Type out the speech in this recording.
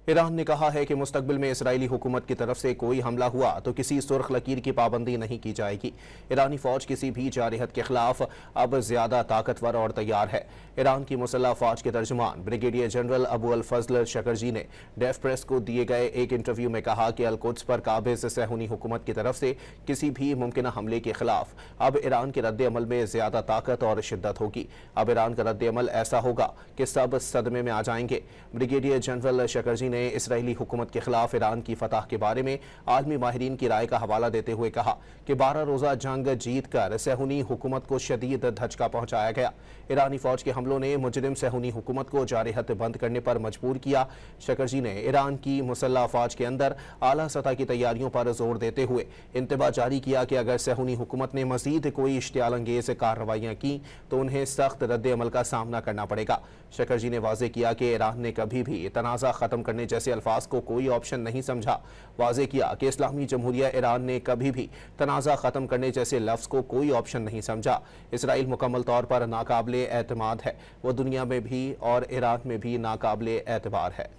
Iran ने कहा है कि मुस्तकबिल में इजरायली हुकूमत की तरफ से कोई हमला हुआ तो किसी सुर्ख लकीर की पाबंदी नहीं की जाएगी। ईरानी फौज किसी भी जारहत के खिलाफ अब ज्यादा ताकतवर और तैयार है। ईरान की मुसल्लह फौज के तर्जुमान ब्रिगेडियर जनरल अबू अल फजल शकरजी ने डेफ प्रेस को दिए गए एक इंटरव्यू में कहा कि अल-कुद्स पर काबिज सहूनी हुकूमत की तरफ से किसी भी मुमकिन हमले के खिलाफ अब ईरान के रद्द अमल में ज्यादा ताकत और शिद्दत होगी। अब ईरान का रद्द अमल ऐसा होगा कि सब सदमे में आ जाएंगे। ब्रिगेडियर जनरल शकरजी ने इसराइली हुकूमत के खिलाफ ईरान की फतह के बारे में आलमी माहिरीन की राय का हवाला देते हुए कहा कि 12 रोजा जंग जीत कर सहूनी हुकूमत को शदीद धचका पहुंचाया गया। ईरानी फौज के हमलों ने मुजरिम सहूनी हुकूमत को जारहत बंद करने पर मजबूर किया। शकरजी ने ईरान की मुसल्लह फौज के अंदर आला सतह की तैयारियों पर जोर देते हुए इंतबा जारी किया कि अगर सहूनी हुकूमत ने मजीद कोई इश्तियाल अंगेज कार्रवाइयां की तो उन्हें सख्त रद्द अमल का सामना करना पड़ेगा। शकरजी ने वाजे किया कि ईरान ने कभी भी तनाज़ा खत्म करने जैसे अल्फाज को कोई ऑप्शन नहीं समझा। वाजे किया कि इस्लामी जमहूरिया ईरान ने कभी भी तनाज़ा खत्म करने जैसे लफ्ज को कोई ऑप्शन नहीं समझा। इसराइल मुकम्मल तौर पर नाकाबिले एतमाद है, वो दुनिया में भी और ईरान में भी नाकाबिले एतबार है।